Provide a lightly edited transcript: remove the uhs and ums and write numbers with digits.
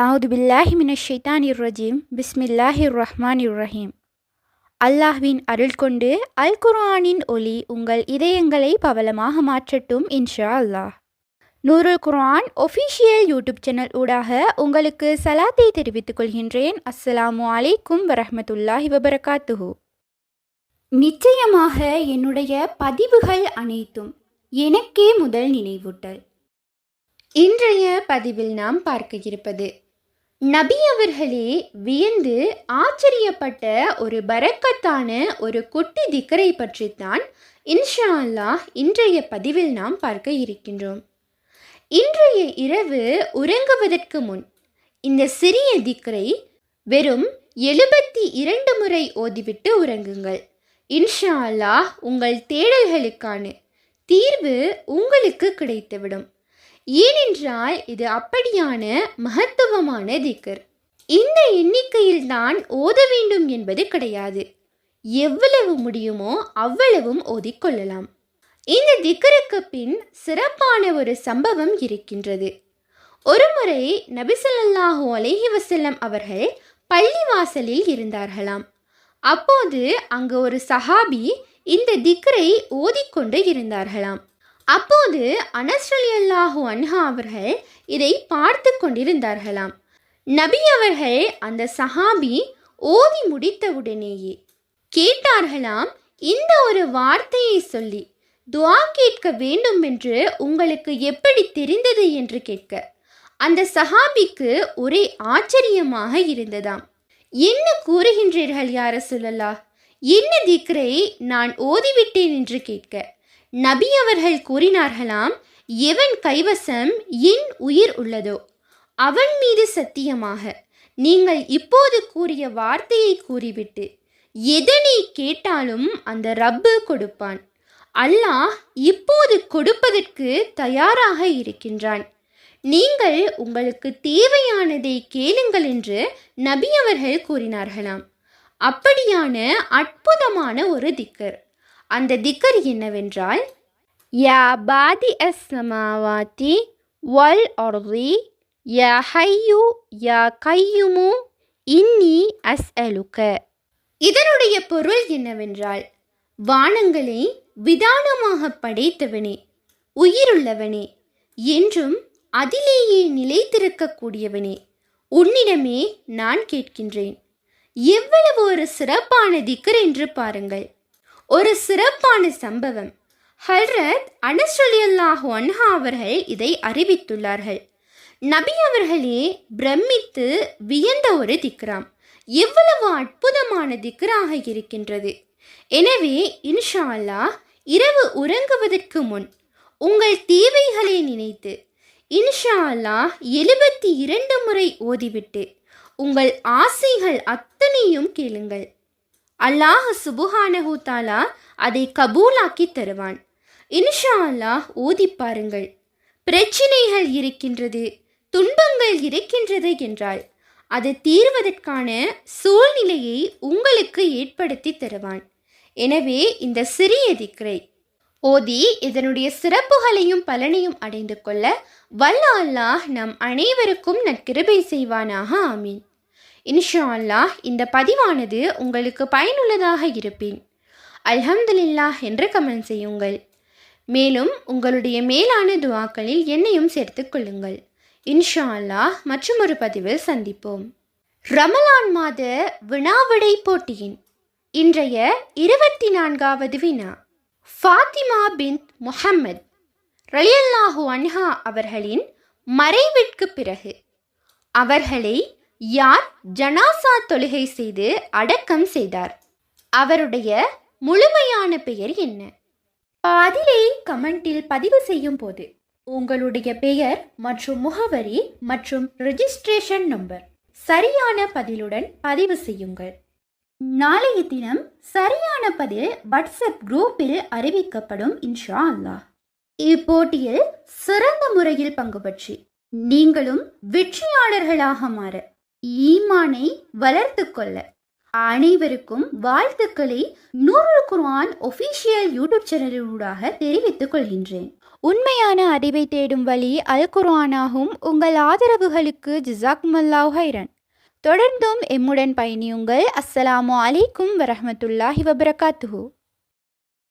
அவுது பில்லாஹி மினஷ் ஷைத்தானிர் ரஜீம் பிஸ்மில்லாஹிர் ரஹ்மானிர் ரஹீம். அல்லாஹ்வின் அருள் கொண்டு அல் குர்ஆனின் ஒளி உங்கள் இதயங்களை பவளமாக மாற்றட்டும் இன்ஷா அல்லாஹ். நூருல் குர்ஆன் ஒஃபிஷியல் யூடியூப் சேனல் ஊடாக உங்களுக்கு சலாத்தை தெரிவித்துக் கொள்கின்றேன். அஸ்ஸலாமு அலைக்கும் வரஹ்மத்துல்லாஹி வபரகாத்துஹு. நிச்சயமாக என்னுடைய பதிவுகள் அனைத்தும் எனக்கே முதல் நினைவூட்டல். இன்றைய பதிவில் நாம் பார்க்க இருப்பது, நபி அவர்களே வியந்து ஆச்சரியப்பட்ட ஒரு பரக்கத்தான ஒரு குட்டி திக்கரை பற்றித்தான் இன்ஷா அல்லாஹ் இன்றைய பதிவில் நாம் பார்க்க இருக்கின்றோம். இன்றைய இரவு உறங்குவதற்கு முன் இந்த சிறிய திக்கரை வெறும் 72 முறை ஓதிவிட்டு உறங்குங்கள். இன்ஷா அல்லாஹ் உங்கள் தேடல்களுக்கான தீர்வு உங்களுக்கு கிடைத்துவிடும். ஏனென்றால் இது அப்படியான மகத்துவமான திக்ர். இந்த எண்ணிக்கையில் தான் ஓத வேண்டும் என்பது கிடையாது. எவ்வளவு முடியுமோ அவ்வளவும் ஓதிக்கொள்ளலாம். இந்த திக்ருக்கு பின் சிறப்பான ஒரு சம்பவம் இருக்கின்றது. ஒருமுறை நபி ஸல்லல்லாஹு அலைஹி வஸல்லம் அவர்கள் பள்ளிவாசலில் இருந்தார்களாம். அப்போது அங்கு ஒரு சஹாபி இந்த திக்ரை ஓதிக்கொண்டு இருந்தார்களாம். அப்போது அனஸ் ரலியல்லாஹு அன்ஹு அவர்கள் இதை பார்த்து கொண்டிருந்தார்களாம். நபி அவர்கள் அந்த சஹாபி ஓதி முடித்தவுடனேயே கேட்டார்களாம், இந்த ஒரு வார்த்தையை சொல்லி துஆ கேட்க வேண்டும் என்று உங்களுக்கு எப்படி தெரிந்தது என்று கேட்க அந்த சஹாபிக்கு ஒரே ஆச்சரியமாக இருந்ததாம். என்ன கூறுகின்றீர்கள் யா ரசூலல்லாஹ்? என்ன திக்ரை நான் ஓதிவிட்டேன் என்று கேட்க நபி அவர்கள் கூறினார்களாம், எவன் கைவசம் என் உயிர் உள்ளதோ அவன் மீது சத்தியமாக நீங்கள் இப்போது கூறிய வார்த்தையை கூறிவிட்டு எதனை கேட்டாலும் அந்த ரப்பு கொடுப்பான். அல்லாஹ் இப்போது கொடுப்பதற்கு தயாராக இருக்கின்றான். நீங்கள் உங்களுக்கு தேவையானதை கேளுங்கள் என்று நபி அவர்கள் கூறினார்களாம். அப்படியான அற்புதமான ஒரு திக்கர். அந்த திக்கர் என்னவென்றால், யா பாதி அஸ்ஸமாவாதி வல் அர்தி யா ஹய்யு யா கையுமு இன்னி அஸ்அலுக. இதனுடைய பொருள் என்னவென்றால், வானங்களை விதானமாக படைத்தவனே, உயிருள்ளவனே, என்றும் அதிலேயே நிலைத்திருக்கக்கூடியவனே, உன்னிடமே நான் கேட்கின்றேன். எவ்வளவு ஒரு சிறப்பான திக்கர் என்று பாருங்கள். ஒரு சிறப்பான சம்பவம். ஹல்ரத் அனஸ் ரலியல்லாஹு அன்ஹு அவர்கள் இதை அறிவித்துள்ளார்கள். நபி அவர்களே பிரமித்து வியந்த ஒரு திக்ராம். எவ்வளவு அற்புதமான திக்ராக இருக்கின்றது. எனவே இன்ஷா அல்லாஹ் இரவு உறங்குவதற்கு முன் உங்கள் தேவைகளை நினைத்து இன்ஷா அல்லாஹ் 72 முறை ஓதிவிட்டு உங்கள் ஆசைகள் அத்தனையும் கேளுங்கள். அல்லாஹ் சுப்ஹானஹு தஆலா அதை கபூலாக்கி தருவான். இன்ஷா அல்லாஹ் ஓதி பாருங்கள். பிரச்சனைகள் இருக்கின்றது, துன்பங்கள் இருக்கின்றது என்றால் அது தீர்வதற்கான சூழ்நிலையை உங்களுக்கு ஏற்படுத்தி தருவான். எனவே இந்த சிறிய திக்ரை ஓதி இதனுடைய சிறப்புகளையும் பலனையும் அடைந்து கொள்ள வல்ல அல்லாஹ் நம் அனைவருக்கும் நற்கிருபை செய்வானாக. ஆமீன். இன்ஷா அல்லாஹ் இந்த பதிவானது உங்களுக்கு பயனுள்ளதாக இருப்பேன். அல்ஹம்துலில்லாஹ் என்று கமெண்ட் செய்யுங்கள். மேலும் உங்களுடைய மேலான துஆக்களில் என்னையும் சேர்த்துக் கொள்ளுங்கள். இன்ஷா அல்லாஹ் மற்றும் ஒரு பதிவில் சந்திப்போம். ரமலான் மாத வினாவிடை போட்டியின் இன்றைய 24வது வினா, ஃபாத்திமா பின்த் முஹம்மத் ரலியல்லாஹு அன்ஹா அவர்களின் மறைவிற்கு பிறகு அவர்களை யார் ஜனாசா தொழுகை செய்து அடக்கம் செய்தார்? அவருடைய முழுமையான பெயர் என்ன? பதிலை கமெண்டில் பதிவு செய்யும் போது உங்களுடைய பெயர் மற்றும் முகவரி மற்றும் ரெஜிஸ்ட்ரேஷன் நம்பர் சரியான பதிலுடன் பதிவு செய்யுங்கள். நாளைய தினம் சரியான பதில் வாட்ஸ்அப் குரூப்பில் அறிவிக்கப்படும் இன்ஷா அல்லாஹ். இப்போட்டியில் சிறந்த முறையில் பங்கு பற்றி நீங்களும் வெற்றியாளர்களாக மாற, ஈமானை வளர்த்து கொள்ள அனைவருக்கும் வாழ்த்துக்களை நூருல் குர்ஆன் ஒஃபிஷியல் யூடியூப் சேனலினூடாக தெரிவித்துக் கொள்கின்றேன். உண்மையான அறிவை தேடும் வழி அல் குர்ஆனாகும். உங்கள் ஆதரவுகளுக்கு ஜிசாக்குமல்லாஹு ஹைரன். தொடர்ந்தும் எம்முடன் பயணியுங்கள். அஸ்ஸலாமு அலைக்கும் வரஹ்மத்துல்லாஹி வபரகாத்துஹு.